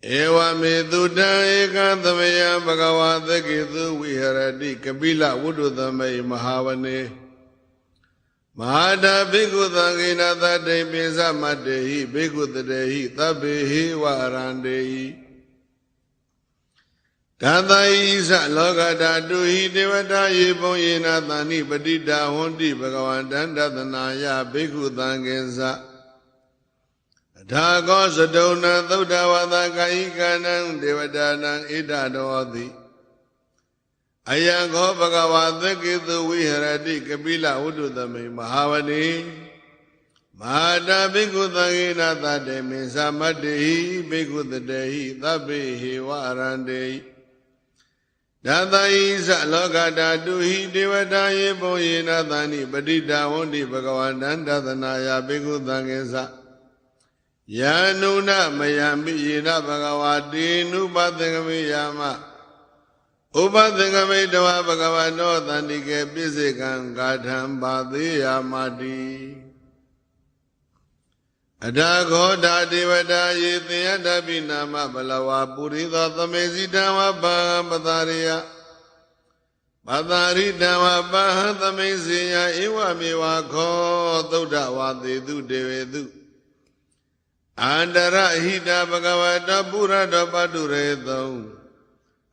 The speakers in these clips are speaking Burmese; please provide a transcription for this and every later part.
Ewa me duda eka tamaya bhagava dhakitu viharati kapila vududhamai mahavane Mahada bhikkhu dhangina dhate pisa matehi bhikkhu dhatehi tabbehi varandehi Tata isa loka dhatuhi devata yipon yena thani patita honti bhagavantan tathanaya bhikkhu dhanginsa Dhago sadona thuddhavata kaikanam devatanam idadavati Ayago bhagava dhakitu viharati kapila vududhamai mahavane Mahada bhikkhu dhangina dhate pisa matehi bhikkhu dhatehi tabbehi varandehi Tata isa loka dhatuhi devata yipon yena thani patita honti bhagavantan tathanaya bhikkhu dhanginsa Yanuna mayami yena bhagavati nupathangami yama Upathangami dava bhagavano thandike pisekam gatham bhati yamati Adhago dhadevata yetayata binama balava puritha thamesi dhamma bham pathariya Pathari dhamma bham thamesiya ewa mewa kho thuddha vatetu devetu Andara hita bhagavata purata paturetau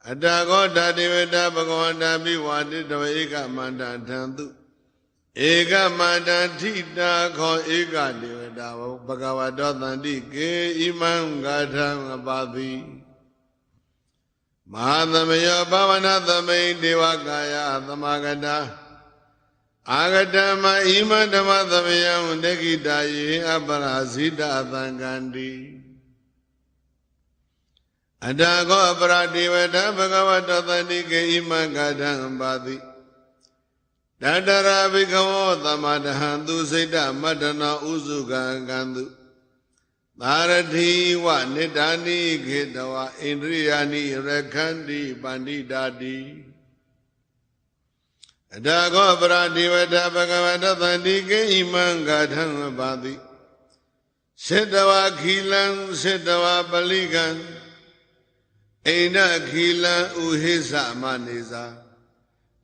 Adhago dhadevata bhagavata bhivaditava eka manda dhantu Eka manda thita kho eka devata bhagavata thandike imam gatham apati Mahadhamaya bhavana thamai devakaya thamagata Agatama ima dhamma thamayam dekitaye aparasita athangandi Adhago aparadevata bhagavata thandike ima gatham apati Dadara bhikkhavo thamadahantu siddha madana usugangantu Tharati wa nidani khedava indriyani rakhanti panditati Adhago paradevata bhagavata thandike imam gatham apati Siddhava khilam siddhava palikam Aina khilam uhisa manisa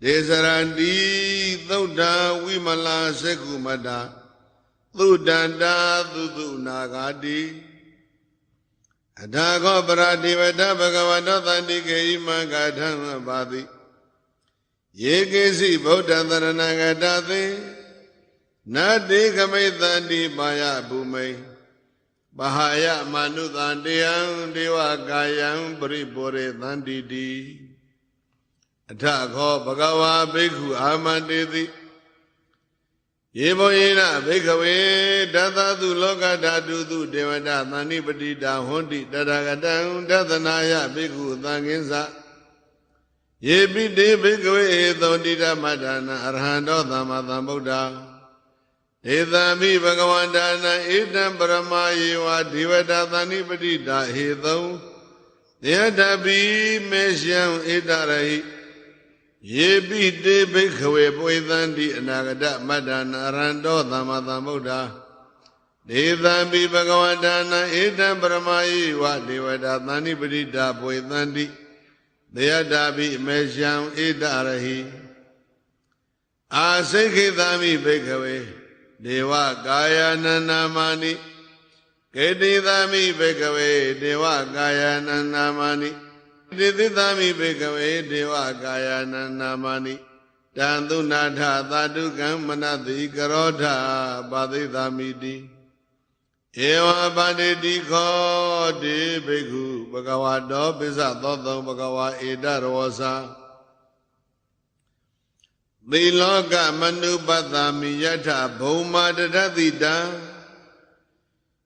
Desaranti thuddha vimala sekumata Thuddhanta thudu nagati Adhago paradevata bhagavata thandike imam gatham apati Yekesi Buddha Dharanagatate Nati Kamithanti Bhaya Bhumai Bahaya Manuthandiyam Devakayam Paripure Thanditi Adhago Bhagava Bhikkhu Amanditi Yevoyena Bhikkhave Dathatu Loka Dhatutu Devata Thani Patita Honti Tathagatam Tathanaya Bhikkhu Dhanginsa Yepite bhikkhave thondita madana arhanto thamma sambuddha Edami bhagavantana edam paramayewa devata thani patita hetau Deyatapi meshyam edarahi Yepite bhikkhave poithanti anagata madana arhanto thamma sambuddha Edami bhagavantana edam paramayewa devata thani patita poithanti Deyatapi meshyam edarahi Asekhithami bhikkhave Deva kaya nanamani Kedithami bhikkhave Deva kaya nanamani Kedithami bhikkhave Deva kaya nanamani Tantu natha tadukam manati karotha Padithamiti Eva Paditi kho de bhikkhu bhagavato pisa thotham bhagava edarosa Diloka manupatami yatha bhoma dadadita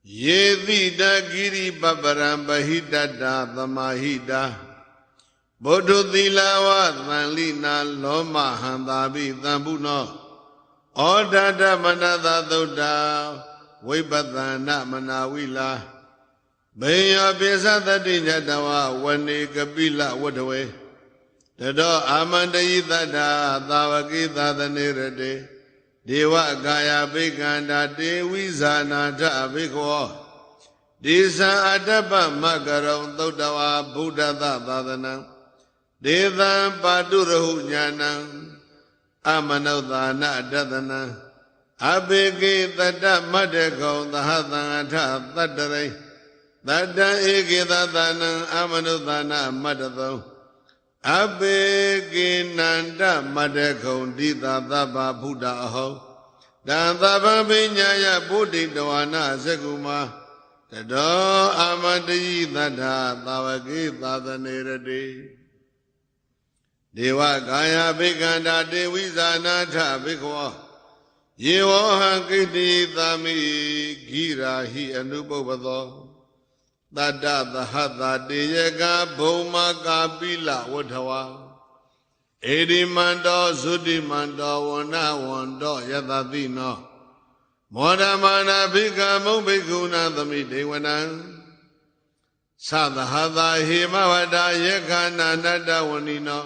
Yedita giri paparam bahitata tamahita Bodhu dilawa thanlina loma hantabi thampuno Odata manatha thuddha Vipatthana manavila Bhaya pisa thati nyatawa vane kapila vadave Tado amandayi tata thavaki tathanirate Deva gaya bhikkhanda te visanata bhikkho ဒေသအတ္တပမကရုံသုတ္တဝါဗုဒ္ဓသသာသနံဒေသံပါတုရဟုညာဏံအမနုဿာနတတနံအဘေကိတတ္တမတ္တကုံသဟသံအထသတ္တရိတတ္တဧကိသသနံအမနုဿာနမတ္တသောအဘေကိနန္တမတ္တကုံတိသသဗ္ဗဗုဒ္ဓအဟောတံသဗ္ဗပိညာယဗုဒ္ဓိတဝါနာဇဂုမာတတောအမတယိသတ္ထသာဝကိသာသနေရတိဒေဝကာယဘိက္ခန္တာတေဝိဇာနာထဘိက္ခဝောယေဝဟံကိတိသာမိဂိရာဟိအနုပုပ္ပသောတတ္တသဟတတေယကဘုံမကာပိလဝထဝါဧရိမန္တောသုတိမန္တောဝဏဝန္တောယတတိနောမောဒမာနာဘိက္ခမုံဘိက္ခုနာသမိဒေဝနံသသဟတာဟေမဝတ္တယေခာနာနတ္တဝဏိနော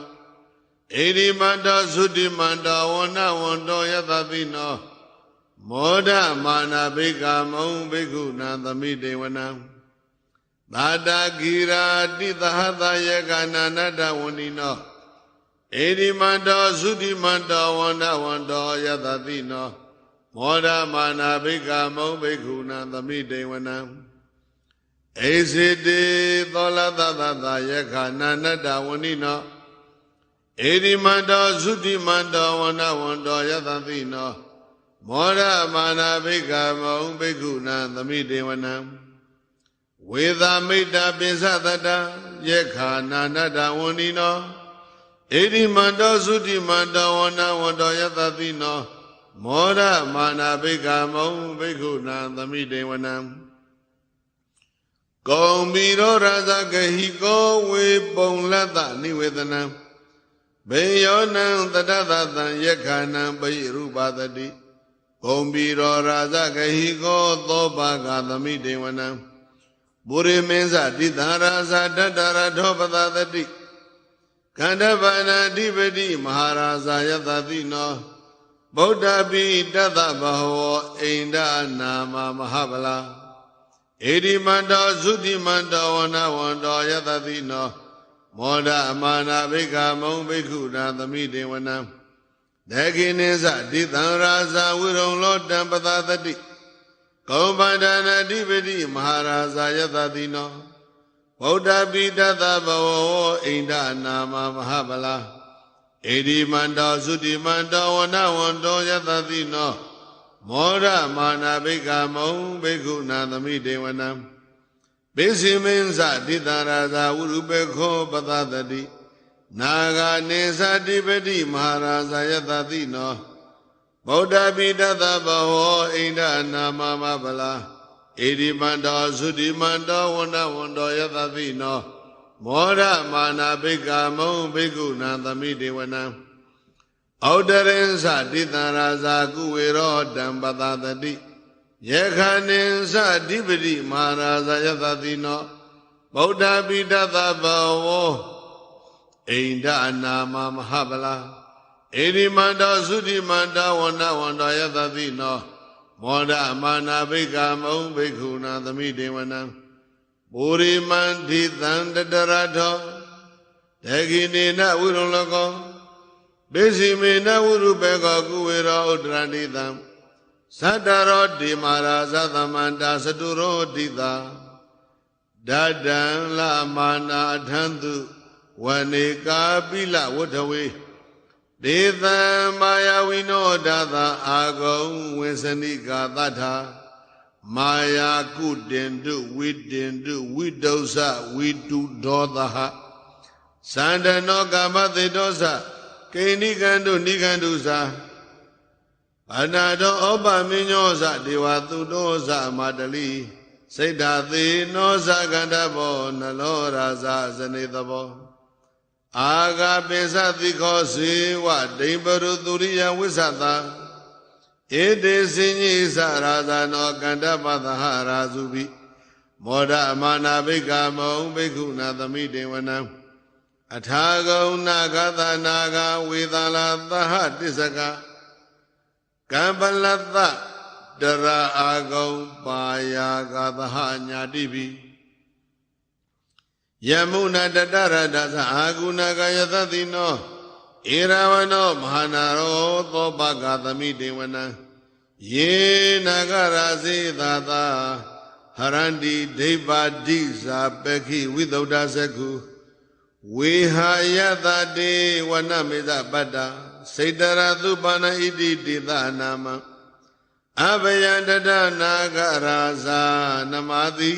ဧရိမန္တောသုတိမန္တောဝဏဝန္တောယတတိနောမောဒမာနာဘိက္ခမုံဘိက္ခုနာသမိဒေဝနံသာတာဂိရာတိသဟတာယေခာနာနတ္တဝဏိနောဧရိမန္တောသုတိမန္တောဝဏဝန္တောယတတိနောမောဒမာနာဘိက္ခမုံဘိက္ခုနာသမိတေဝနံဧစိတေသောလသသသယခာနာနတ္တဝဏိနောဧရိမန္တောသုတိမန္တောဝဏဝန္တောယတတိနောမောဒမာနာဘိက္ခမုံဘိက္ခုနာသမိတေဝနံဝေသမိတ္တပိစသတ္တယခာနာနတ္တဝဏိနောဧရိမန္တောသုတိမန္တောဝဏဝန္တောယတတိနောမောဒမာနာဘိက္ခမုံဘိက္ခုနာသမိတေဝနံကုံဘီရောရာဇဂဟိကောဝေပုံလတ္တနိဝေဒနံဘေယောနံတတသတံယက္ခဏံပိရူပသတိကုံဘီရောရာဇဂဟိကောသောဘာဂသမိတေဝနံပုရိမင်းစတိသာရာဇတတရထောပသသတိခန္ဓဗန္နအဓိပတိမဟာရာဇယတတိနောဗုဒ္ဓပိတတဘဟဝိန္ဒနာမမဟာဗလာဧရိမန္တောသုတိမန္တောဝဏဝန္တောယတတိနောမောဒမာနာဘိက္ခမုံဘိက္ခုနာသမိတေဝနံဒေခိနိသတိသံရာဇဝိရုံလောတံပသသတိကောပန္ဒနာအဓိပတိမဟာရာဇယတတိနောဗုဒ္ဓပိတတဘဝအိန္ဒနာမမဟာဗလာဧရိမန္တောသုတိမန္တောဝဏဝန္တောယတတိနောမောဒမာနာဘိက္ခမုံဘိက္ခုနာသမိတေဝနံပိစိမင်းစတိတရာဇဝုရုပေခောပသတတိနာဂာနေသတိပတိမဟာရာဇယတတိနောဗုဒ္ဓပိတတဘဝအိန္ဒနာမမဗလာဧရိမန္တောသုတိမန္တောဝဏဝန္တောယတတိနောမောဒမာနာဘိက္ခမုံဘိက္ခုနာသမိတေဝနံဩဒရင်္စတိတရာဇာကုဝေရောတံပသတတိယေခာနိသအဓိပတိမဟာရာဇယတတိနောဗုဒ္ဓပိတတဘဝအိန္ဒနာမမဟာဗလာဧရိမန္တောသုတိမန္တောဝဏဝန္တောယတတိနောမောဒမာနာဘိက္ခမုံဘိက္ခုနာသမိတေဝနံပုရိမန္တိသံတတရထောဒေခိနေနဝိရုံလကောပိစိမေနဝုရုပေကောကုဝေရောဥဒရဏိတံသတ္တရောတိမာရာဇသမန္တာသတုရောတိတာဒဒံလမာနာအထံတုဝနေကာပိလဝထဝေဒေသံမာယဝိနောဒသာအာဂုံဝေစနိကာသတ္ထာမာယာကုတင်တုဝိတင်တုဝိဒုစဝိတုဒောသဟသန္တနောကာမသေတောသကိဏိကံတုနိကံတုသာအနာတောဩပမညောသဒေဝသုတောသမာတလိစိတ်ဓာသေနောသကန္တဘောနလောရာဇဇနေတဘောအာဂပိသတိခောစေဝဒိံပရုသူရိယဝိသတာဧတေစဉ္ညိသရာဇနောကန္တပသဟရာဇုပိမောဒမာနာဘိက္ခမုံဘိက္ခုနာသမိတေဝနံအထာဂုံနာဂသနာဂဝေသလာသဟတစ္ဆကကံပလတ္တ တရာအာကုံပါယာကသဟညာတိပိယမုဏတတရတသအာဂုဏကယသတိနောဧရဝနောမဟာနာရောသောပကသမိတေဝနံယေနာဂရာစေသာသာဟရန္တိဒိဗ္ဗဒိဇာပခိဝိသုဒ္ဓဇကုဝေဟာယတတေဝနမေဇပတ္တစေတရသုပနဣတိတေသနာမအဘယန္တတနာဂရာဇာနမတိ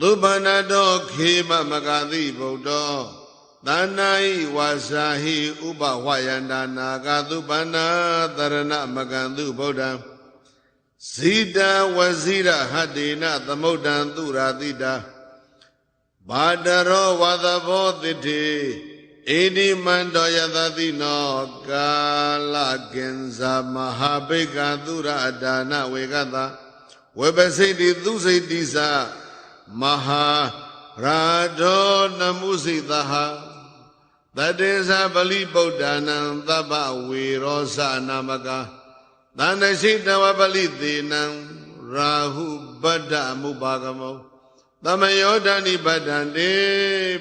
သုပနတောခေမမဂတိဗုဒ္ဓောသန္နာဟိဝါစာဟိဥပဝယန္တာနာဂသုပနာတရဏမကံသူဗုဒ္ဓံဇိတာဝဇိရဟတေနသမုဒ္ဒံသူရာတိတာဘာတရောဝသဘောတိတေဣတိမန္တောယသတိနောကာလကင်္ဇာမဟာဘိကသူရဒါနဝေကတဝေပစိတိသူစိတိသမဟာရာဒောနမုစိတဟတတေသပလိဗုဒ္ဓနံသဗ္ဗဝေရောစနာမကသန္တရှိတဝပလိသေနံရာဟုဗတ္တမုပါကမောသမယောဒဏိဗတ္တံတေ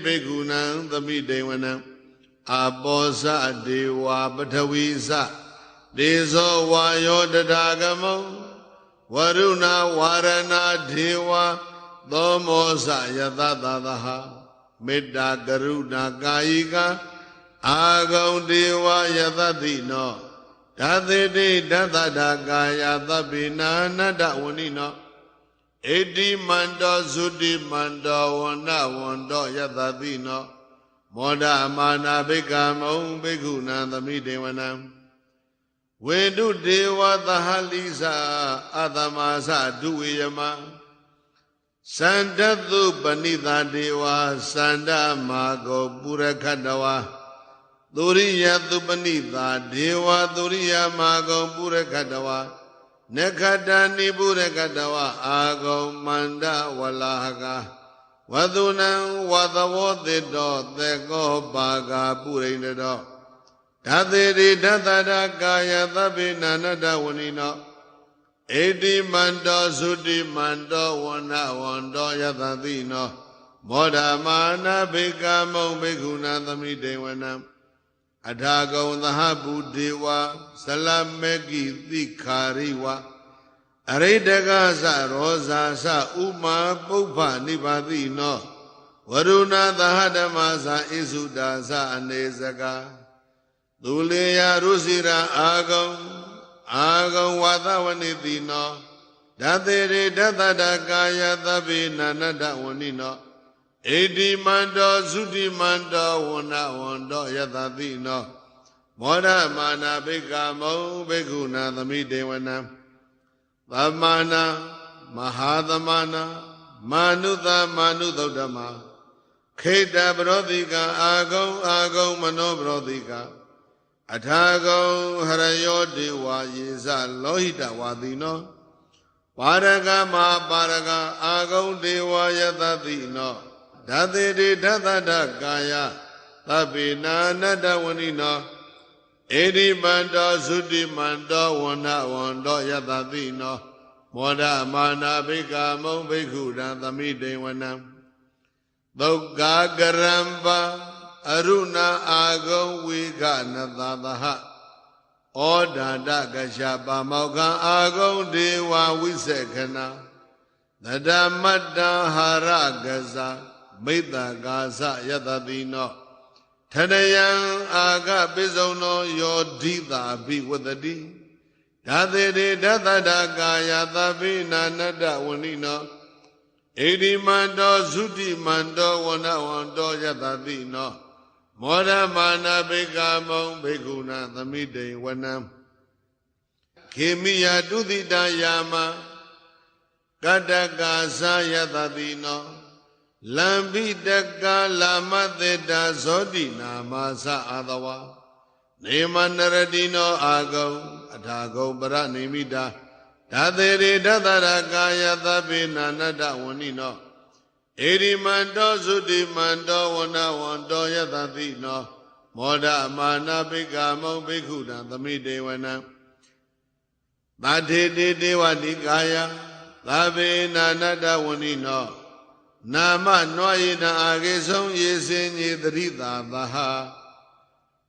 ဘေကုဏံသမိတေဝနံအပောဇဒေဝပထဝီဇဒေဇောဝါယောတထာဂမောဝရုဏဝါရဏဒေဝသောမောဇယသတသဟမေတ္တာကရုဏာကာယိကအာဂုံဒေဝယသတိနောဓာသေတိဓာတတာကာယသဗ္ဗေနာနတ္တဝဏိနောဣတိမန္တောသုတိမန္တောဝန္နဝန္တောယသတိနောမောဒမာနာဘိကမုံဘိက္ခုနံသမိတေဝနံဝေတုဒေဝသဟလိဇာအသမာသဒုဝေယမစန္ဒတုပဏိတာဒေဝစန္ဒမာကောပုရခတဝါသုရိယတုပဏိတာဒေဝသုရိယမာကောပုရခတဝါနခတနိပုရခတဝါအာကောမန္တဝလာဟကဝသုနံဝသဝောတိတောသေကောပါကပုရိန္ဒတောဓာသေရိဓတတကာယသဗ္ဗေနာနတဝဏိနောဣတိမန္တောသုတိမန္တောဝန္နဝန္တောယသတိနောမောဒမာနာဘိကမုံဘိက္ခုနံသမိတေဝနံအထာကုံသဟဗုဒေဝဇလမေကိတိခာရိဝအရိတကသရောဇာသဥမာပုပ္ပနိဗ္ဗာတိနောဝရုဏသဟဓမ္မသဣစုတာသအနေစကသူလေယရုစီရာအာဂုံဝါသဝနိတိနောဓာသေရိဓတတကာယသဗ္ဗေနာနတဝဏိနောဣတိမန္တောသုတိမန္တောဝန္နဝန္တောယသတိနောမောဒမာနာဘိကမုံဘိက္ခုနံသမိတေဝနံသမ္မာနာမဟာသမနာမာနုသမာနုသုဒ္ဓမခိတပရောတိကအာဂုံမနောပရောတိကအထာကုံဟရယောဒေဝယေဇလောဟိတဝါတိနောပါရကမပါရကအာဂုံဒေဝယသတိနောဓာသေတိဓတတကာယသဗ္ဗေနာနတဝဏိနောဣတိမန္တောသုတိမန္တောဝန္နဝန္တောယသတိနောမောဒမာနာဘိကမုံဘိက္ခုနံသမိတေဝနံသုက္ကာကရံပါအရုဏအာဂုံဝေကနသသဟဩဒန္တကရှပါမောခံအာဂုံဒေဝဝိစေခဏသဒ္ဓမတ္တဟာရကဇာမိတ္တကာသယတတိနောထနယံအာဂပိစုံနောယောဓိတာဘိဝတတိဓာသေတိဓတတကာယသဗ္ဗေနာနတဝဏိနောဣတိမန္တောသုတိမန္တောဝန္နဝန္တောယတတိနောမောဒမာနာဘိကမုံဘိက္ခုနံသမိတေဝနံခေမိယတုတိတယာမကတ္တကာသယတတိနောလံပိတကလာမသေတာဇောတိနာမသအာသဝနေမနရတိနောအာဂုံအထာဂုံပရနိမိတာဓာသေရိဓတရကာယသဗ္ဗေနာနတဝဏိနောဣရိမန္တောသုတိမန္တောဝန္နဝန္တောယသတိနောမောဒမာနဘိကမုံဘိက္ခုနံသမိတေဝနံ သာထေတေတေဝတိကာယသာဗေနာနတဝဏိနောနာမနွားယေတံအာကေဆုံးယေစင်ညေတရိတာသဟာ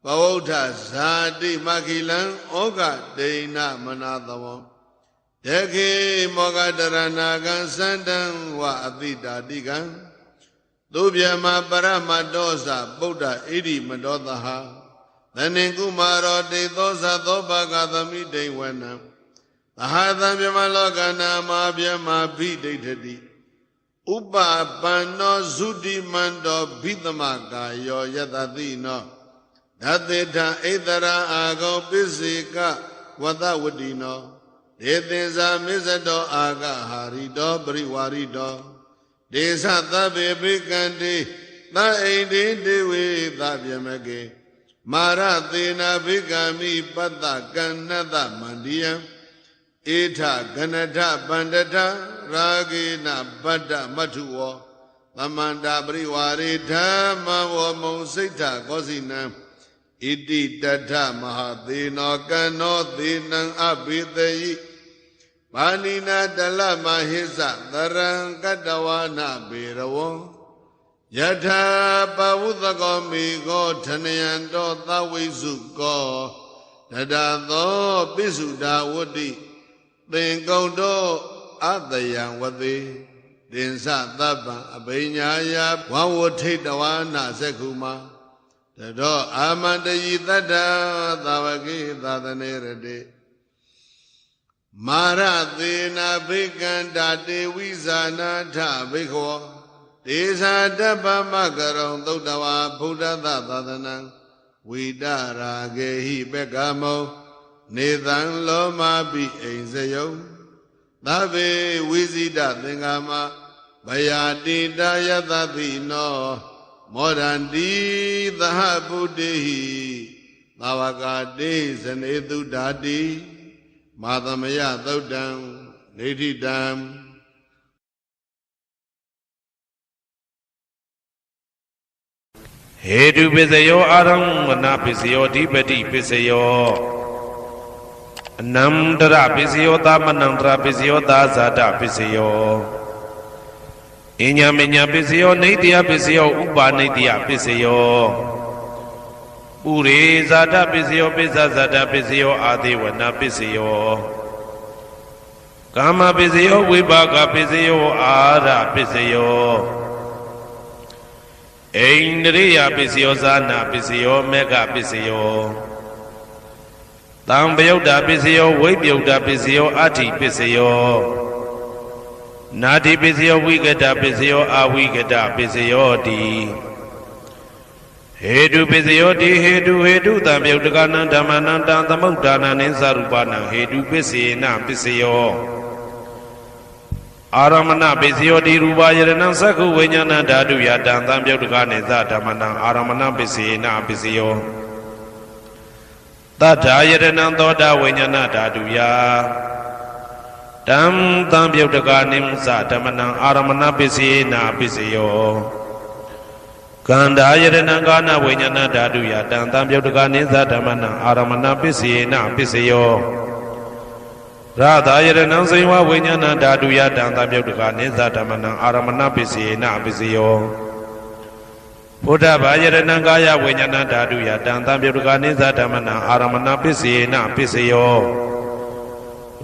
ပဝုဋ္ဌဇာတိမခိလံဩဃဒိဏမနာသဝံတေခေမောဂတရဏကံစန္တံဝအတိတာတိကံသုဗျမပရမတောသပုဒ္ဓဣရိမတောသဟာသနေကုမာရောတေသောသသောဘာဂသမိဒိဝနံသဟာသံမြမလောကနာမဗျမဘိဒိဋ္ဌတိဥပပန္နောသုတိမန္တောဘိသမကာယောယတတိနောဓတေထဣတရာအာဂောပစ္စေကဝတဝတိနောဒေသင်္ဇာမစ္စတောအာဂဟာရိတောပရိဝါရိတောဒေသသဗ္ဗေဘိကံတေသအိန္ဒေတေဝေသဗျမကေမာရသေနာဘိကမိပတ္တကဏ္ဏတမန္တိယံဧထဂဏထပန္တထရာဂေနဗတ္တမထုဝောသမန္တာပရိဝါရိဓမ္မဝမုံစိတ်ထကောစီနံဣတိတထမဟာသေနောကံနောသေနံအဘိသေယိဘာနိနာတလမဟိသသရံကတ္တဝနာဘေရဝံယထာပဝုသကောမိကောထနယံတောသဝိစုကောတတသောပိစုဒာဝတ္တိသင်္ကုံတောအတယံဝတိတင်္စသဗ္ဗံအဘိညာယဝဝထိတဝနာသက္ခုမာတတောအာမန္တယိတတ္တသာဝကေသာသနေရတိမာရသေနာဘိကန္တာတေဝိဇာနာထဘိခောဒေဇာတပ္ပမကရုံသုတ္တဝါဗုဒ္ဓသာသနံဝိတရာဂေဟိပက္ခမောနေသံလောမာပိအိမ်စယုံသဗ္ဗေဝိဇိတသင်္ဃမဗယာတိတယတတိနောမောဒန္တိသဟဗုဒ္ဓိသာဝကာတိဇနေတုဒ္ဓာတိမာသမယသုတ်တံဒိဋ္ဌိတံဟေတုပစ္စယောအာရမဏပစ္စယောဓိပတိပစ္စယောအနန္တရပစ္စယောသမနန္တရပစ္စယောသာဇာတပစ္စယောအညမညပစ္စယောနေတယပစ္စယောဥပါနေတယပစ္စယောပုရိဇာတပစ္စယောပိစ္ဆဇာတပစ္စယောအာဒေဝနာပစ္စယောကာမပစ္စယောဝိပါကပစ္စယောအာရပစ္စယောအိန္ဒြိယပစ္စယောဇာနာပစ္စယောမေဃပစ္စယောတံပယုတ်တာပစ္စယောဝိပယုတ်တာပစ္စယောအဋ္ဌိပစ္စယောနာတိပစ္စယောဝိကတပစ္စယောအဝိကတပစ္စယောတိဟေတုပစ္စယောတိဟေတုတံပယုတ်တကနံဓမ္မနံတံသမုဋ္ဌာနံနိသရူပနံဟေတုပစ္စေနပစ္စယောအာရမဏပစ္စယောတိရူပယရဏံသက္ခုဝိညာဏဓာတုယတံသံပယုတ်တကနိသဓမ္မနံအာရမဏပစ္စေနပစ္စယောသတ္ထာယရဏံသောတာဝိညာဏဓာတုယတံသံပယုတ်တကနိသဓမ္မနံအာရမဏပစ္စေနပစ္စယောကန္ဓာယရဏံကာနဝိညာဏဓာတုယတံသံပယုတ်တကနိသဓမ္မနံအာရမဏပစ္စေနပစ္စယောရသာယရဏံစေဝဝိညာဏဓာတုယတံသံပယုတ်တကနိသဓမ္မနံအာရမဏပစ္စေနပစ္စယောဘုဒ္ဓဘာယရဏံကာယဝိညာဏဓာတုယတံသံပယုတ်တကနိသဓမ္မနံအာရမဏပစ္စေနပစ္စယော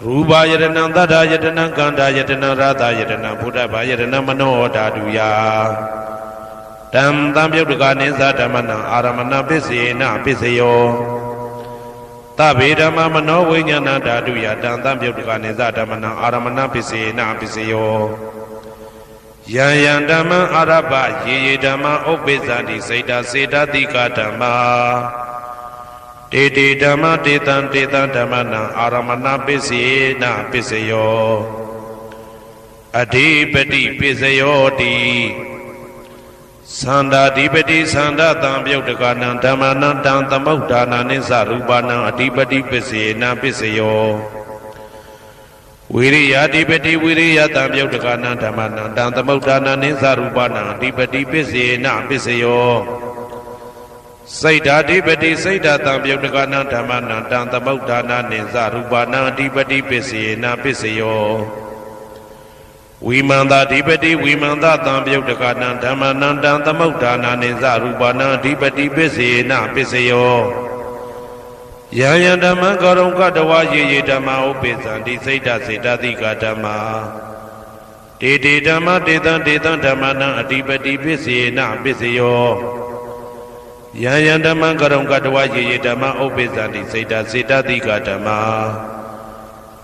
ရူပယရဏံသတ္တယတနံကန္ဓာယတနံရသာယတနံဘုဒ္ဓဘာယရဏံမနောဓာတုယတံသံပယုတ်တကနိသဓမ္မနံအာရမဏပစ္စေနပစ္စယောသဗ္ဗေဓမ္မမနောဝိညာဏဓာတုယတံသံပယုတ်တကနိသဓမ္မနံအာရမဏပစ္စေနပစ္စယောယံယံဓမ္မအာရပယေယေဓမ္မဥပ္ပိသန္တိစေတစေတတိကဓမ္မာတေတေဓမ္မတေတံဓမ္မနံအာရမဏပစ္စေနပစ္စယောအဓိပတိပစ္စယောတိသန္တာဓိပတိသန္တာတံပယုတ်တကနံဓမ္မနံတံသမုဋ္ဌာနနိသရူပနံအဓိပတိပစ္စေနပစ္စယောဝိရိယဓိပတိဝိရိယတံပယုတ်တကနံဓမ္မနံတံသမုဋ္ဌာနနိသရူပနံအဓိပတိပစ္စေနပစ္စယောသ စိတ်ဓာတိပတိစိတ်ဓာတံပြုတ်တကနာဓမ္မနံတံသမုဋ္ဌာနာနိသရူပနာအဓိပတိပစ္စယေနာပစ္စယောဝိမန္တာဓိပတိဝိမန္တတံပြုတ်တကနာဓမ္မနံတံသမုဋ္ဌာနာနိသရူပနာအဓိပတိပစ္စယေနာပစ္စယောယံယံဓမ္မကရုံကတဝယေယေဓမ္မဥပိသံတိစိတ်ဓာစေတသိကဓမ္မာတေတေဓမ္မတေတံတေတံဓမ္မနံအဓိပတိပစ္စယေနာပစ္စယောယံယံဓမ္မကရုံကတဝယေယေဓမ္မဥပိသံတိစိတ်ဓာစေတသိကဓမ္မာ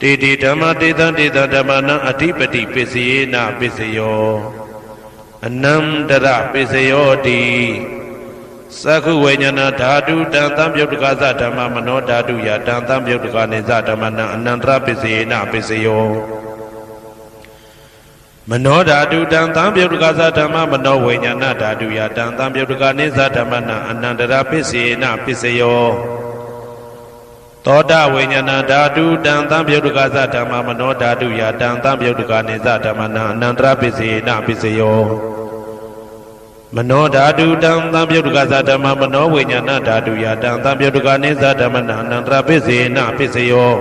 တေတေဓမ္မတေတံတေတံဓမ္မနံအဓိပတိပစ္စယေနာပစ္စယောအနန္တရပစ္စယောတိသက္ခုဝိညာဏဓာတုတံသံပြုတ်တကသဓမ္မမနောဓာတုယတံသံပြုတ်တကနေသဓမ္မနံအနန္တရပစ္စယေနပစ္စယောမနောဓာတုတံသံပြုတ်တကသဓမ္မမနောဝိညာဏဓာတုယတံသံပြုတ်တကနေသဓမ္မနံအနန္တရပစ္စယေနပစ္စယောသောတဝိညာဏဓာတုတံသံပြုတ်တကသဓမ္မမနောဓာတုယတံသံပြုတ်တကနေသဓမ္မနံအနန္တရပစ္စယေနပစ္စယောမနောဓာတုတံသံပြုတ်တကသဓမ္မမနောဝိညာဏဓာတုယတံသံပြုတ်တကနေသဓမ္မနံအနန္တရပစ္စယေနပစ္စယော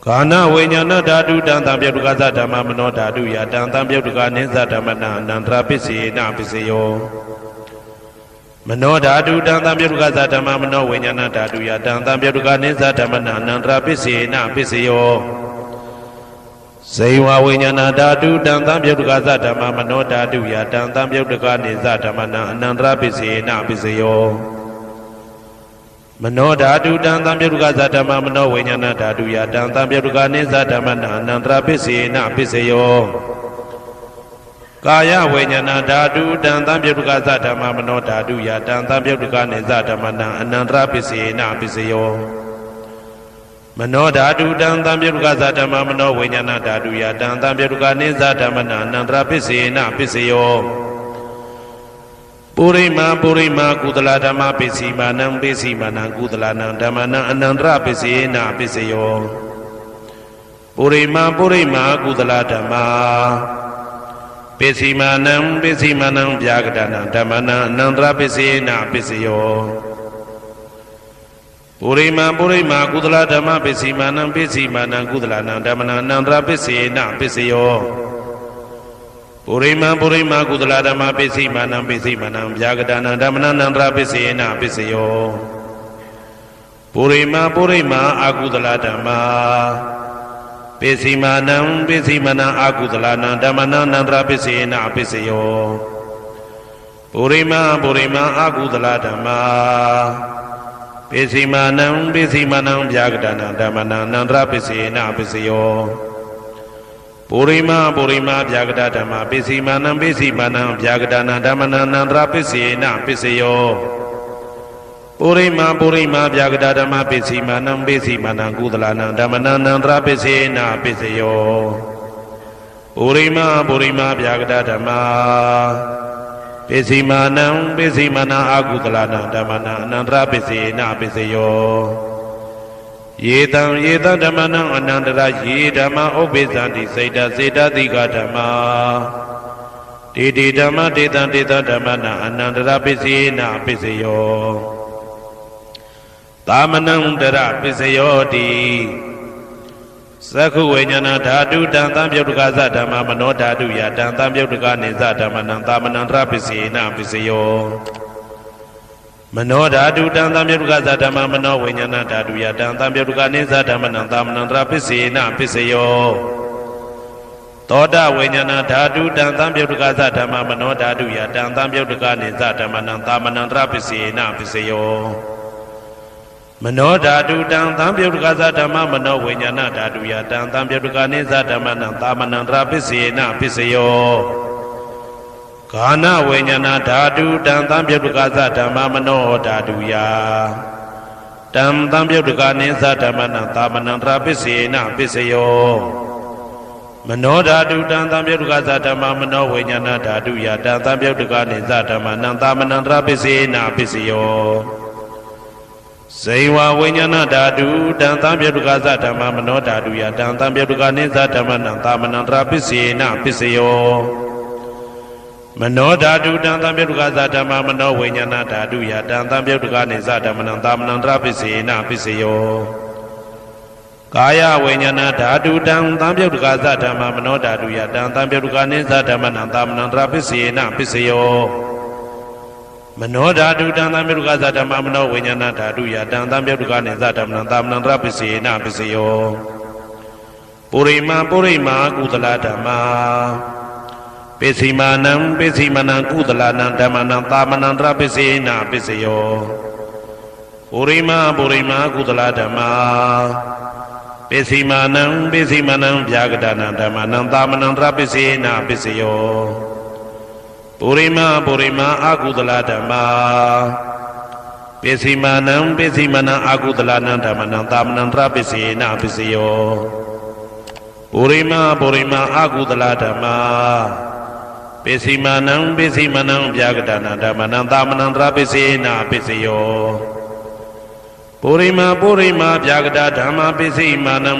ကာနဝိညာဏဓာတုတံသံပြုတ်တကသဓမ္မမနောဓာတုယတံသံပြုတ်တကနေသဓမ္မနံအနန္တရပစ္စယေနပစ္စယောမနောဓာတုတံသံပြုတ်တကသဓမ္မမနောဝိညာဏဓာတုယတံသံပြုတ်တကနေသဓမ္မနံအနန္တရပစ္စယေနပစ္စယောဇေဝဝိညာဏဓာတုတံသံပြုတ်တကသဓမ္မမနောဓာတုယတံသံပြုတ်တကနေသဓမ္မနံအနန္တရပစ္စယေနပစ္စယောမနောဓာတုတံသံပြုတ်တကသဓမ္မမနောဝိညာဏဓာတုယတံသံပြုတ်တကနေသဓမ္မနံအနန္တရပစ္စယေနပစ္စယောကာယဝိညာဏဓာတုတံသံပြုတ်တကသဓမ္မမနောဓာတုယတံသံပြုတ်တကနေသဓမ္မနံအနန္တရပစ္စယေနပစ္စယောမနောဓာတုတံသံပြုတ်တကသဓမ္မမနောဝိညာဏဓာတုယတံသံပြုတ်တကနေသဓမ္မနံအနန္တရပစ္စယေနပစ္စယောပုရိမာပုရိမာကုသလဓမ္မပစ္စည်းမာနံပစ္စည်းမာနံကုသလနံဓမ္မနံအနန္တရပစ္စယေနပစ္စယောပုရိမာပုရိမာကုသလဓမ္မပစ္စည်းမာနံပစ္စည်းမာနံဗျာကတနံဓမ္မနံအနန္တရပစ္စယေနပစ္စယောပုရိမာပုရိမာကုသလဓမ္မပစ္စည်းမာနံပစ္စည်းမာနံကုသလနံဓမ္မနံအနန္တရပစ္စယေနပစ္စယောပုရိမာပုရိမာကုသလဓမ္မပစ္စည်းမာနံပစ္စည်းမာနံဗျာကတနံဓမ္မနံအနန္တရပစ္စယေနပစ္စယောပုရိမာပုရိမာအာကုသလဓမ္မပစ္စည်းမာနံပစ္စည်းမာနံအာကုသလနံဓမ္မနံအနန္တရပစ္စယေနပစ္စယောပုရိမာပုရိမာအာကုသလဓမ္မပစ္စည်းမာနံပစ္စည်းမာနံဗျာကတနံဓမ္မနံအနန္တရပစ္စယေနပစ္စယောပုရိမာပုရိမာဗျာကတဓမ္မပစ္စည်းမာနံပစ္စည်းမာနံဗျာကတနံဓမ္မနံအနန္တရပစ္စယေနပစ္စယောပုရိမာပုရိမာဗျာကတဓမ္မပစ္စည်းမာနံပစ္စည်းမာနံကုသလနံဓမ္မနံအနန္တရပစ္စယေနပစ္စယောပုရိမာပုရိမာဗျာကတဓမ္မပစ္စည်းမာနံပစ္စည်းမာနံအာကုသလနံဓမ္မနံအနန္တရပစ္စယေနပစ္စယောယေတံယေတံဓမ္မနံအနန္တရယေဓမ္မဥပိသန္တိစိတ်တစေတသိကဓမ္မာတေတေဓမ္မတေတံတေတံဓမ္မနံအနန္တရပစ္စယေနပစ္စယောသာမနံတရပစ္စယောတိသက္ခုဝိညာဏဓာတုတံသံပြုတ်တကသဓမ္မမနောဓာတုယတံသံပြုတ်တကနေသဓမ္မနံသာမနံတရပစ္စယေနပစ္စယောမနောဓာတုတံသံပြုတ်တကသဓမ္မမနောဝိညာဏဓာတုယတံသံပြုတ်တကနေသဓမ္မနံသာမနံတရပစ္စယေနပစ္စယောသောတဝိညာဏဓာတုတံသံပြုတ်တကသဓမ္မမနောဓာတုယတံသံပြုတ်တကနေသဓမ္မနံသာမနံတရပစ္စယေနပစ္စယောမနောဓာတုတံသံပြုတ်တကသဓမ္မမနောဝိညာဏဓာတုယတံသံပြုတ်တကနေသဓမ္မနံသာမနံတရပစ္စယေနပစ္စယောကာနဝိညာဏဓာတုတံသံပြုတ်တကသဓမ္မမနောဓာတုယတံသံပြုတ်တကနေသဓမ္မနံသာမနံတရပစ္စယေနပစ္စယောမနောဓာတုတံသံပြုတ်တကသဓမ္မမနောဝိညာဏဓာတုယတံသံပြုတ်တကနေသဓမ္မနံသာမနံတရပစ္စယေနပစ္စယောဇေဝဝိညာဏဓာတုတံသံပြုတ်တကသဓမ္မမနောဓာတုယတံသံပြုတ်တကနေသဓမ္မနံသာမနံတရပစ္စယေနပစ္စယောမ မနောဓာတုတံသံပြုတ်ကသဓမ္မမနောဝိညာဏဓာတုယတံသံပြုတ်ကနေသဓမ္မနံသာမဏံတရပစ္စေနပစ္စယောကာယဝိညာဏဓာတုတံသံပြုတ်ကသဓမ္မမနောဓာတုယတံသံပြုတ်ကနေသဓမ္မနံသာမဏံတရပစ္စေနပစ္စယောမနောဓာတုတံသံပြုတ်ကသဓမ္မမနောဝိညာဏဓာတုယတံသံပြုတ်ကနေသဓမ္မနံသာမဏံတရပစ္စေနပစ္စယောပုရိမာကုသလဓမ္မာပိစိမာနံကုသလနံဓမ္မနံသာမဏံတရပစ္စေနပစ္စယောပုရိမာကုသလဓမ္မာပိစိမာနံဗျာဂဒနံဓမ္မနံသာမဏံတရပစ္စေနပစ္စယောပုရိမာအကုသလဓမ္မာပိစိမာနံအကုသလနံဓမ္မနံသာမဏံတရပစ္စေနပစ္စယောပုရိမာအကုသလဓမ္မာပိစိမာနံဗျာဂဒနာဓမ္မနံသာမဏံတရပစ္စေနပစ္စယောပုရိမာဗျာဂဒဓမ္မပိစိမာနံ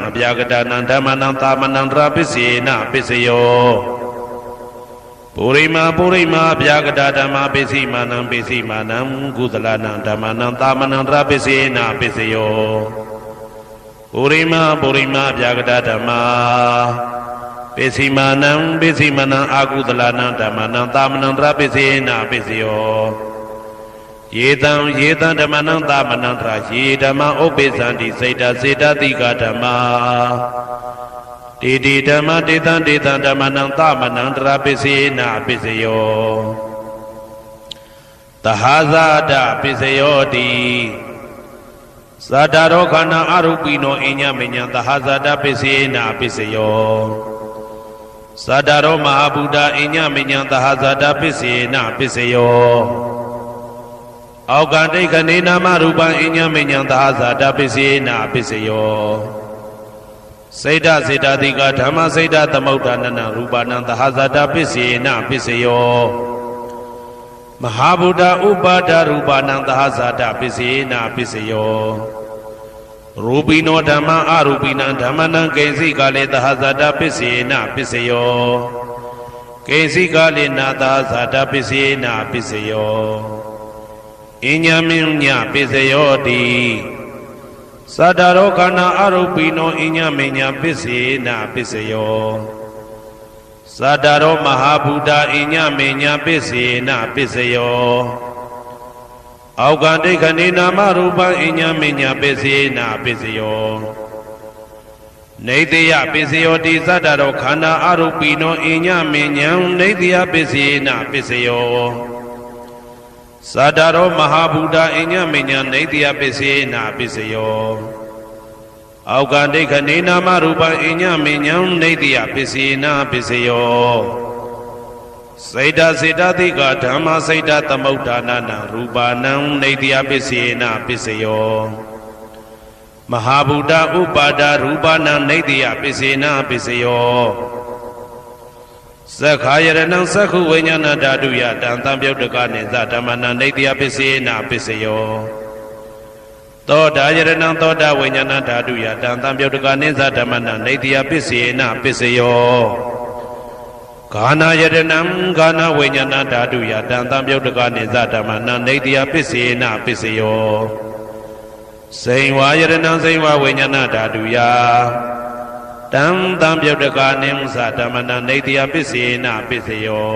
အဗျာဂဒနာဓမ္မနံသာမဏံတရပစ္စေနပစ္စယောပုရိမာဗျာဂဒဓမ္မပိစိမာနံကုသလနံဓမ္မနံသာမဏံတရပစ္စေနပစ္စယောပုရိမာဗျာဂဒဓမ္မပိစိမာနံအာကုသလနံဓမ္မနံသာမဏံတရပစ္စေနပစ္စယောယေတံဓမ္မနံသာမဏံတရယေဓမ္မဥပ္ပိသန္တိစေတတိကဓမ္မာတေဓမ္မတေတံဓမ္မနံသာမဏံတရပစ္စေနပစ္စယောသဟာဇာတပစ္စယောတိသတ္တရောခန္ဓာအရုပိနောအညမညံသဟာဇာတပစ္စေနပစ္စယောသတ္တရောမဟာဗုဒ္ဓအညမညံသဟာဇာတပစ္စေနပစ္စယောအောက်ကတိခဏေနာမရူပံအညမညံသဟာဇာတပစ္စေနပစ္စယောစေတတိကဓမ္မစေတသမုဋ္ဌာနနရူပနံသဟာဇာတပစ္စေနပစ္စယောမဟာဗုဒ္ဓဥပါဒရူပနံသဟာဇာတပစ္စေနပစ္စယောရူပိနောဓမ္မအရူပိနံဓမ္မနံကိဉ္စိကလေသဟာဇာတပစ္စေနပစ္စယောကိဉ္စိကလေနာသဟာဇာတပစ္စေနပစ္စယောအညမညပစ္စယောတိသတ္တရောခန္ဓာအရူပိနောအညမညပစ္စေနပစ္စယောသတ္တရောမဟာဗုဒ္ဓအညမညပစ္စေနပစ္စယောအောက်ကတိခဏေနာမရူပံအညမညပစ္စေနပစ္စယောနေတယပစ္စယောတိသတ္တရောခန္ဓာအရူပိနောအညမညံနေတယပစ္စေနပစ္စယောသတ္တရောမဟာဗုဒ္ဓအညမညံနေတယပစ္စေနပစ္စယောအောက်ကတိခဏေနာမရူပံအညမညံနေတယပစ္စေနပစ္စယောစေတတိကဓမ္မစေတသမုဋ္ဌာနနရူပနံနေတယပစ္စေနပစ္စယောမဟာဗုဒ္ဓဥပါဒရူပနံနေတယပစ္စေနပစ္စယောသက္ခာယရဏံသက္ခုဝိညာဏဓာတုယတံသံပြုတ်တကနေသဓမ္မနံနေတယပစ္စေနပစ္စယောသောတာယရဏံသောတာဝိညာဏဓာတုယတံသံပြုတ်တကနေသဓမ္မနံနေတယပစ္စေနပစ္စယောဂာနာယရဏံဂာနာဝိညာဏဓာတုယတံသံပြုတ်တကနေသဓမ္မနံနေတယပစ္စေနပစ္စယောစိန်ဝါယရဏံစိန်ဝါဝိညာဏဓာတုယတံသံပြုတ်တကနေသဓမ္မနံနေတယပစ္စေနပစ္စယော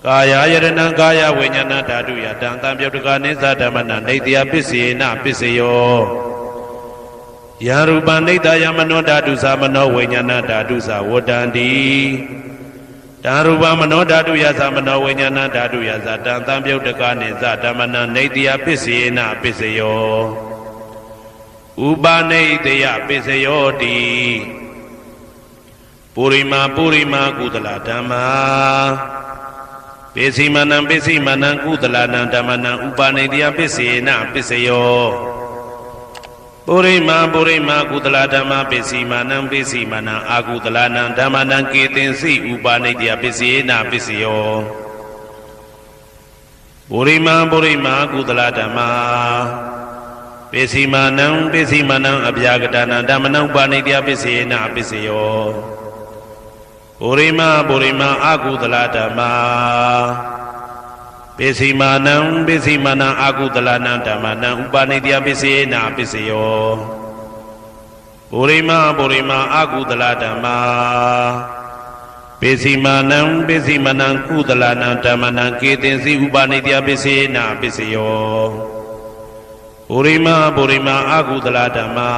ကာယယရဏံကာယဝိညာဏဓာတုယတံသံပြုတ်တကနေသဓမ္မနံနေတယပစ္စေနပစ္စယောယရူပနိတယမနောဓာတုသမနောဝိညာဏဓာတုသဝတ္တန္တိတံရူပမနောဓာတုယသမနောဝိညာဏဓာတုယသတံသံပြုတ်တကနေသဓမ္မနံနေတယပစ္စေနပစ္စယောဥပနိတယပစ္စယောတိပုရိမာကုသလဓမ္မာပိစိမာနံကုသလနံဓမ္မနံဥပနိတယပစ္စေနပစ္စယောပုရိမာကုသလဓမ္မပိစိမာနံအာကုသလနံဓမ္မနံကေတင်စီဥပနိတယပစ္စေနပစ္စယောပုရိမာကုသလဓမ္မာပိစိမာနံအဗျာကတနံဓမ္မနံဥပနိတယပစ္စေနပစ္စယော ပုရိမပုရိမအကုသလဓမ္မာပိစီမာနံပိစီမာနံအကုသလနံဓမ္မနံဥပါနိတယပိစေနာပိစယောပုရိမပုရိမအကုသလဓမ္မာပိစီမာနံပိစီမာနံကုသလနံဓမ္မနံကေတင်စီဥပါနိတယပိစေနာပိစယောပုရိမပုရိမအကုသလဓမ္မာ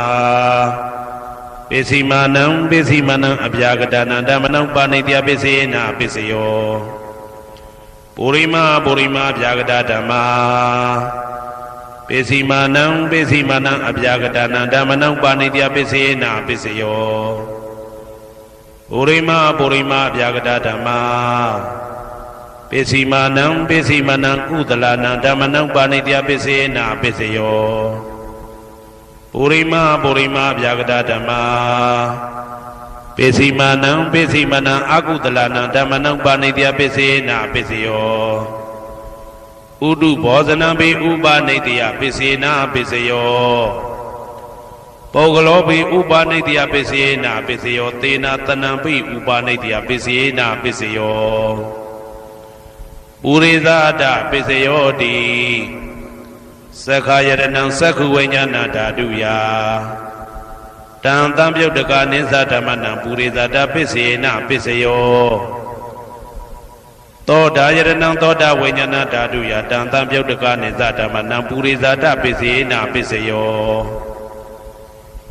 ပိစီမာနံပိစီမာနံအပြာကတနံဓမ္မနံပါဏိတယပိစေနာပိစယောပုရိမပုရိမအပြာကတဓမ္မာပိစီမာနံပိစီမာနံအပြာကတနံဓမ္မနံပါဏိတယပိစေနာပိစယောပုရိမပုရိမအပြာကတဓမ္မာပိစီမာနံပိစီမာနံကုသလနံဓမ္မနံပါဏိတယပိစေနာပိစယောပုရိမပုရိမဗျာဂတဓမ္မာပိစီမာနံပိစီမာနံအကုသလနံဓမ္မနံပါဏိတယပိစေနာပိစယောဥဒုဘောဇနံပိဥပါနိတယပိစေနာပိစယောပုဂ္ဂလောပိဥပါနိတယပိစေနာပိစယောသေနာတနံပိဥပါနိတယပိစေနာပိစယောပုရိသဒပိစယောတိသက္ခာယရဏံသက္ခုဝိညာဏဓာတုယတံတံပြုတ်တကနိသဓမ္မနံပုရိသတာပစ္စေနပစ္စယောသောတာယရဏံသောတာဝိညာဏဓာတုယတံတံပြုတ်တကနိသဓမ္မနံပုရိသတာပစ္စေနပစ္စယော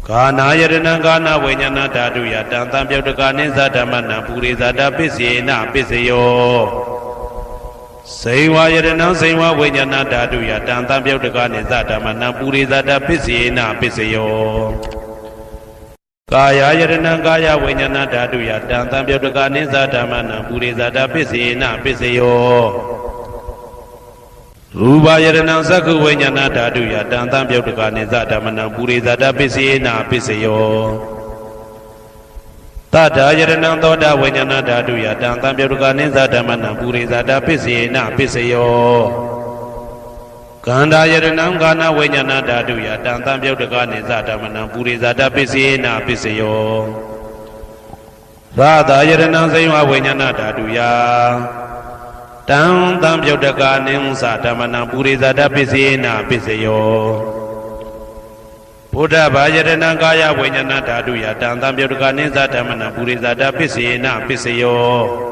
ဂာနာယရဏံဂာနာဝိညာဏဓာတုယတံတံပြုတ်တကနိသဓမ္မနံပုရိသတာပစ္စေနပစ္စယောစေဝယရဏံစေဝဝိညာဏဓာတုယတံတံပြုတ်တကနိသဓမ္မနံပုရိသတာပစ္စေနပစ္စယောကာယယရဏံကာယဝိညာဏဓာတုယတံတံပြုတ်တကနိသဓမ္မနံပုရိသတာပစ္စေနပစ္စယောရူပယရဏံသက္ခုဝိညာဏဓာတုယတံတံပြုတ်တကနိသဓမ္မနံပုရိသတာပစ္စေနပစ္စယောတတယရဏံသောတာဝိညာဏဓာတုယတံတံပြုတ်တကနိသဓမ္မနံပုရိသတာပစ္စေနပစ္စယောကန္တာယရဏံကာနဝိညာဏဓာတုယတံတံပြုတ်တကနိသဓမ္မနံပုရိသတာပစ္စေနပစ္စယောရာသယရဏံစေဝဝိညာဏဓာတုယတံတံပြုတ်တကနိသဓမ္မနံပုရိသတာပစ္စေနပစ္စယောဘုဒ္ဓဘာယရဏံကာယဝိညာဏဓာတုယတံတံပြုတ်တကနိသဓမ္မနံပုရိသတာပစ္စေနပစ္စယော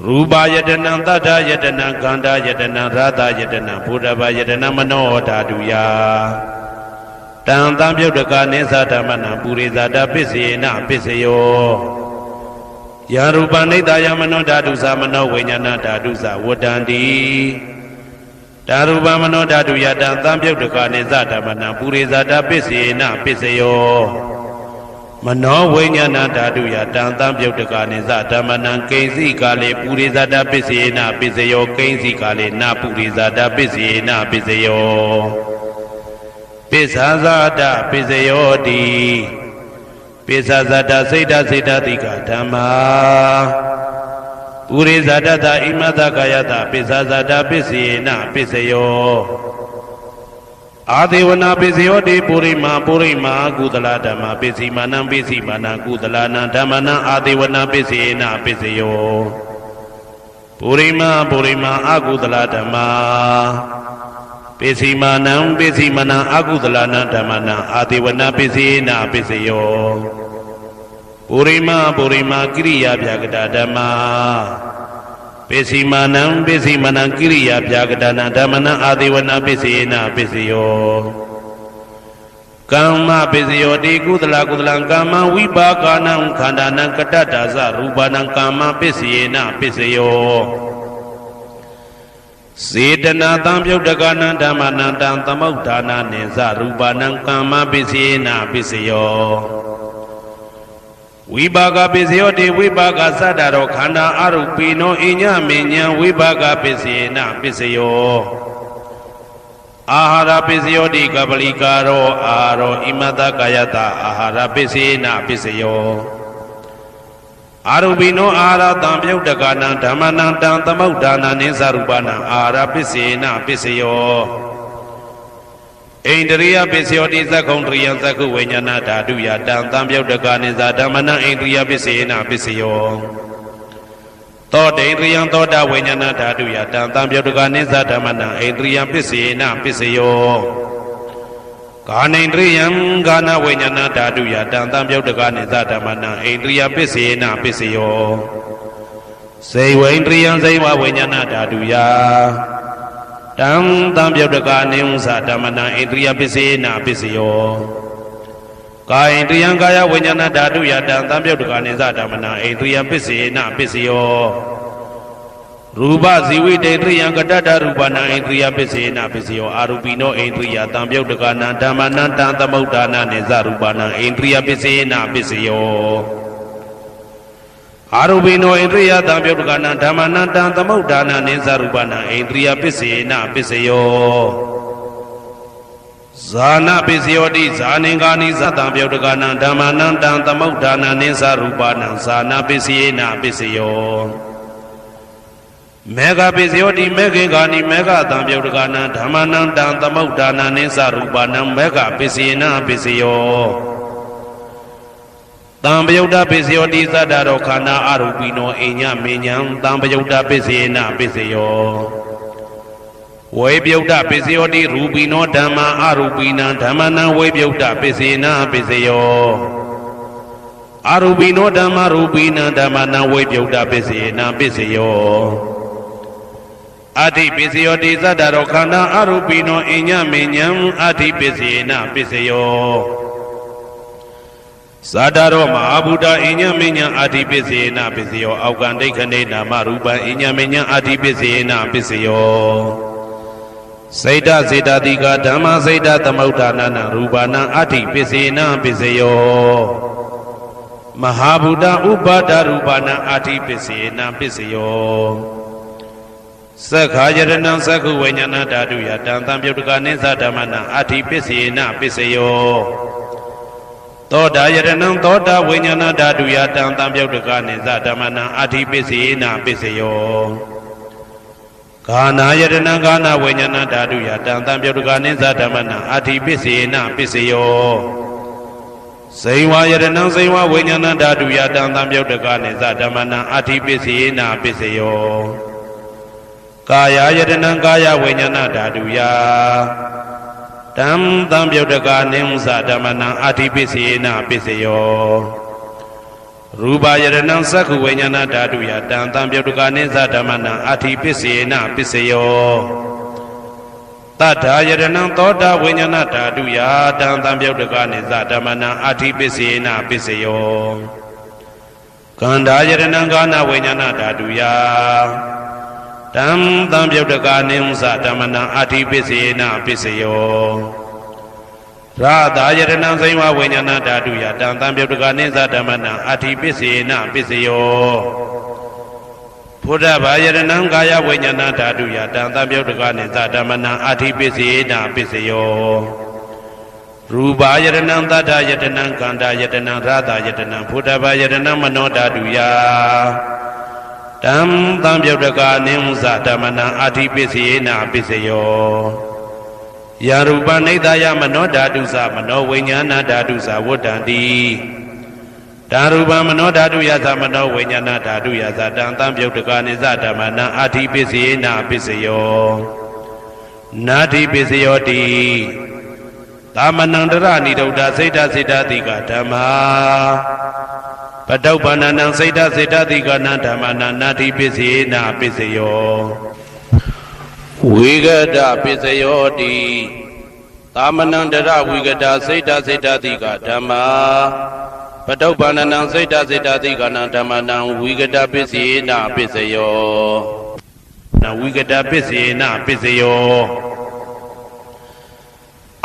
ရူပယတနံတတ္ထယတနံကန္တာယတနံရာသယတနံဘုဒ္ဓဘာယတနံမနောဓာတုယတံတံပြုတ်တကနိသဓမ္မနံပုရိသတာပစ္စေနပစ္စယောယရူပနိတယမနောဓာတုသမနောဝိညာဏဓာတုသဝတ္တန္တိဓာရူပမနောဓာတုယတံတံပြုတ်တကနိသဓမ္မနံပုရိသတာပစ္စေနပစ္စယောမနောဝိညာဏဓာတုယတံတံပြုတ်တကနိသဓမ္မနံကိဉ္စီကာလေပုရိသတာပစ္စေနပစ္စယောကိဉ္စီကာလေနပုရိသတာပစ္စေနပစ္စယောပိစ္ဆာဇာတပစ္စယောတိပိစ္ဆာဇာတစိတ်တစိတ်တတိကဓမ္မာပုရိသတတဣမတကာယတပိစ္ဆာဇာတပစ္စေနပစ္စယောအာဒေဝနာပိစယောတိပုရိမာပုရိမာကုသလဓမ္မာပိစီမာနံပိစီမာနံကုသလနံဓမ္မနံအာဒေဝနာပိစေနပိစယောပုရိမာပုရိမာအကုသလဓမ္မာပိစီမာနံပိစီမာနံအကုသလနံဓမ္မနံအာဒေဝနာပိစေနပိစယောပုရိမာပုရိမာကိရိယာဗျာကတဓမ္မာပိစီမာနံပိစီမာနံကိရိယာဗျာကတနာဓမ္မနံအာဒေဝနာပိစေနပိစယောကမ္မပိစယောတိကုသလကုသလံကာမဝိပါကနံခန္ဓာနံကတ္တဒါဇရူပနံကာမပိစေနပိစယောစေတနာတံပြုတ်တကနံဓမ္မနံတံသမုဋ္ဌာနာနိဇရူပနံကာမပိစေနပိစယောဝိပါကပိစယောတိဝိပါကသတ္တရောခန္ဓာအရုပိနောအညမေညံဝိပါကပိစေနပိစယောအာဟာရပိစယောတိကပလိကာရောအာရောဣမတကာယတအာဟာရပိစေနပိစယောအာရုပိနောအာဟာရတံပြုတ်တကနံဓမ္မနံတံသမုဋ္ဌာနာနိသရူပနံအာဟာရပိစေနပိစယော ဣန္ဒြိယပစ္စယောတိသက္ကုံတရိယသက္ကုဝိညာဏဓာတုယတံသံပြုတ်တကနိဇာဓမ္မနံဣန္ဒြိယပစ္စေနပစ္စယောသောတေန္ဒြိယံသောတာဝိညာဏဓာတုယတံသံပြုတ်တကနိဇာဓမ္မနံဣန္ဒြိယပစ္စေနပစ္စယောကာနိန္ဒြိယံကာနဝိညာဏဓာတုယတံသံပြုတ်တကနိဇာဓမ္မနံဣန္ဒြိယပစ္စေနပစ္စယောစေဝိန္ဒြိယံစေဝဝိညာဏဓာတုယတံသံပြုတ်တကနိဥ္စဓမ္မနံဣန္ဒြိယပစ္စေနပစ္စယောကာယန္တယံကာယဝိညာဏဓာတုယတံသံပြုတ်တကနိဇာဓမ္မနံဣန္ဒြိယပစ္စေနပစ္စယောရူပဇီဝိတေတရိယံကတ္တရူပနံဣန္ဒြိယပစ္စေနပစ္စယောအာရူပိနောဣန္ဒြိယသံပြုတ်တကနံဓမ္မနံတံသမုဋ္ဌာနနိဇရူပနံဣန္ဒြိယပစ္စေနပစ္စယောအာရူပိနောဣန္ဒြိယသံပြုတ်တကနံဓမ္မနံတံသမုဋ္ဌာနနိဇရူပနံဣန္ဒြိယပစ္စေနပစ္စယောဇာနပစ္စယောတိဇာနင်္ဂာနိသတံပြုတ်တကနံဓမ္မနံတံသမုဋ္ဌာနနိဇရူပနံဇာနပစ္စယေနပစ္စယောမေဃပစ္စယောတိမေခင်္ဂာနိမေဃတံပြုတ်တကနံဓမ္မနံတံသမုဋ္ဌာနနိဇရူပနံမေဃပစ္စယေနပစ္စယောတံပယုတ်တပစ္စယောတိသတ္တရောခန္ဓာအရူပိနောအိညမဉ္ဇံတံပယုတ်တပစ္စယေနပစ္စယောဝေပြုတ်တပစ္စယောတိရူပိနောဓမ္မာအရူပိနံဓမ္မနံဝေပြုတ်တပစ္စေနပစ္စယောအရူပိနောဓမ္မာရူပိနံဓမ္မနံဝေပြုတ်တပစ္စေနပစ္စယောအဋ္ဌိပစ္စယောတိသတ္တရောခန္ဓာအရူပိနောအိညမဉ္ဇံအဋ္ဌိပစ္စေနပစ္စယောသတ္တရောမဟာဗုဒ္ဓအိညမဉ္ဇံအဋ္ဌိပစ္စေနပစ္စယောအောက်ကံဒိဋ္ဌိနေနာမရူပံအိညမဉ္ဇံအဋ္ဌိပစ္စေနပစ္စယောစေတစေတတိကဓမ္မစေတသမုဋ္ဌာနနရူပနံအဋ္ဌိပစ္စေနပစ္စယောမဟာဗုဒ္ဓဥပါဒရူပနံအဋ္ဌိပစ္စေနပစ္စယောသက္ခာယရဏံသက္ခုဝိညာဏဓာတုယတံသံပြုတ်တကနိသဓမ္မနံအဋ္ဌိပစ္စေနပစ္စယောသောတာယရဏံသောတာဝိညာဏဓာတုယတံသံပြုတ်တကနိသဓမ္မနံအဋ္ဌိပစ္စေနပစ္စယောကာနာယတနာကာနာဝိညာဏဓာတုယတံသံပြုတ်တကနိသဓမ္မနံအဋ္ဌိပစ္စေနပစ္စယောဇိဝယတနံဇိဝဝိညာဏဓာတုယတံသံပြုတ်တကနိသဓမ္မနံအဋ္ဌိပစ္စေနပစ္စယောကာယယတနံကာယဝိညာဏဓာတုယတံသံပြုတ်တကနိသဓမ္မနံအဋ္ဌိပစ္စေနပစ္စယောရူပယရဏံသက္ခုဝိညာဏဓာတုယတံသံပြုတ်တကနိသဓမ္မနံအဋ္ဌိပစ္စေနပစ္စယောတတ္ထာယရဏံသောတာဝိညာဏဓာတုယတံသံပြုတ်တကနိသဓမ္မနံအဋ္ဌိပစ္စေနပစ္စယောကန္ဓာယရဏံကာနဝိညာဏဓာတုယတံသံပြုတ်တကနိသဓမ္မနံအဋ္ဌိပစ္စေနပစ္စယောရာသာယရဏံဇိဝဝိညာဏဓာတုယတံသံပြုတ်တကနိသဓမ္မနံအဋ္ဌိပစ္စေနပစ္စယောဘုဒ္ဓဘာယရဏံကာယဝိညာဏဓာတုယတံသံပြုတ်တကနိသဓမ္မနံအဋ္ဌိပစ္စေနပစ္စယောရူပယရဏံသတ္တယတနံကန္တာယတနံရာသာယတနံဘုဒ္ဓဘာယရဏံမနောဓာတုယတံသံပြုတ်တကနိသဓမ္မနံအဋ္ဌိပစ္စေနပစ္စယောယာရူပနိဒာယမနောဓာတုသမနောဝိညာဏဓာတုသဝတ္တံတိဓာရူပမနောဓာတုယသမနောဝိညာဏဓာတုယသတံသံပြုတ်တကနိသဓမ္မနံအဋ္ဌိပစ္စေနပစ္စယောနာတိပစ္စယောတိသမနံတရဏိဒုဒ္ဓစေတစေတတိကဓမ္မာပတုပ္ပန္နံစေတစေတတိကနံဓမ္မနံနာတိပစ္စေနပစ္စယောဝိဂဒပစ္စယောတိသာမဏံတရဝိဂဒစေတစေတတိကဓမ္မာပတုပ္ပန္နံစေတစေတတိကနံဓမ္မနံဝိဂဒပစ္စေနပစ္စယောနဝိဂဒပစ္စေနပစ္စယော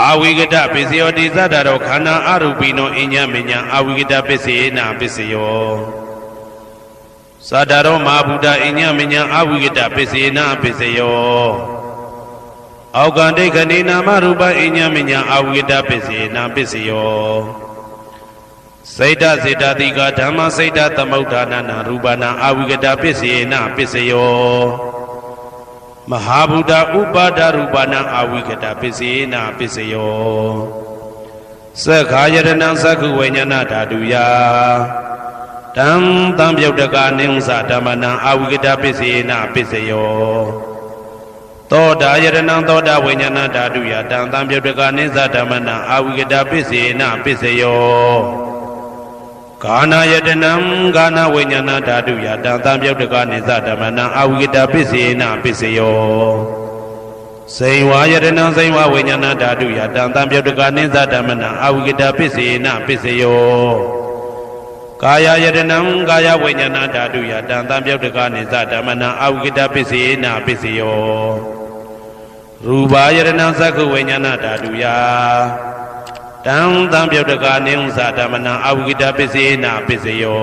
အဝိဂဒပစ္စယောတိသတ္တရောခန္ဓာအရူပိနောအိညမဉ္ဇံအဝိဂဒပစ္စေနပစ္စယောသတ္တရောမဟာဗုဒ္ဓအိညမဉ္ဇံအဝိဂဒပစ္စေနပစ္စယောအောက်ကံဒိဋ္ဌိနေနာမရူပအိညမဉ္ဇံအဝိဂဒပစ္စေနပစ္စယောစေတစေတတိကဓမ္မစေတသမုဋ္ဌာနနာရူပနာအဝိဂဒပစ္စေနပစ္စယော မဟာဗုဒ္ဓဥပါဒရူပနာအဝိကတပစ္စေနာပစ္စယောသက္ခာယတနံသက္ခုဝိညာဏဓာတုယတံတံပြုတ်တကာနိဥ္စဓမ္မနံအဝိကတပစ္စေနာပစ္စယောသောတာယတနံသောတာဝိညာဏဓာတုယတံတံပြုတ်တကာနိစ္စဓမ္မနံအဝိကတပစ္စေနာပစ္စယောကာနာယတနံကာနာဝိညာဏဓာတုယတံတံပြုတ်တကာနိစ္စဓမ္မနံအဝိကတပစ္စေနာပစ္စယောစိန်ဝါယတနံစိန်ဝဝိညာဏဓာတုယတံတံပြုတ်တကာနိစ္စဓမ္မနံအဝိကတပစ္စေနာပစ္စယောကာယယတနံကာယဝိညာဏဓာတုယတံတံပြုတ်တကာနိစ္စဓမ္မနံအဝိကတပစ္စေနာပစ္စယောရူပယတနံသက္ခုဝိညာဏဓာတုယတံတံပြုတ်တကာနိဥ္စဓမ္မနံအဝိကတပစ္စေနာပစ္စယော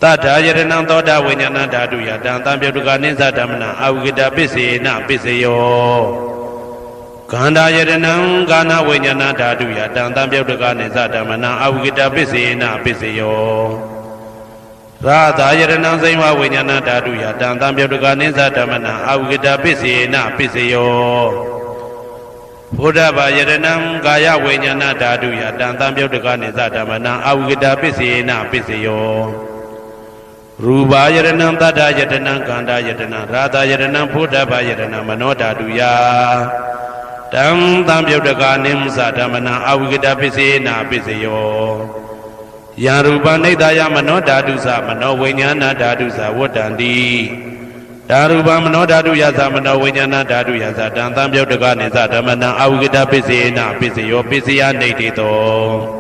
တတ္ထာယတနံသောတာဝိညာဏဓာတုယတံတံပြုတ်တကာနိစ္စဓမ္မနံအဝိကတပစ္စေနာပစ္စယောခန္ဓာယတနံကာနဝိညာဏဓာတုယတံတံပြုတ်တကာနိစ္စဓမ္မနံအဝိကတပစ္စေနာပစ္စယောရာသယတနံစိမ္ဝဝိညာဏဓာတုယတံတံပြုတ်တကာနိစ္စဓမ္မနံအဝိကတပစ္စေနာပစ္စယောဘုဒ္ဓဘာယတနံကာယဝိညာဏဓာတုယတံတံပြုတ်တကာနိစ္စဓမ္မနံအဝိကတပစ္စေနာပစ္စယောရူပယတနံတတ္ထယတနံခန္ဓာယတနံရာသယတနံဘုဒ္ဓဘာယတနံမနောဓာတုယတံတံပြုတ်တကာနိမ္စဓမ္မနံအဝိကတပစ္စေနာပစ္စယောယံရူပနိဒာယမနောဓာတုသမနောဝိညာဏဓာတုသဝတ္တန္တိဓာရူပမနောဓာတုယသမနောဝိညာဏဓာတုယသတံတံပြုတ်တကာနိစ္စဓမ္မနံအဝိကတပစ္စေနာပစ္စယောပစ္စယနေတိတော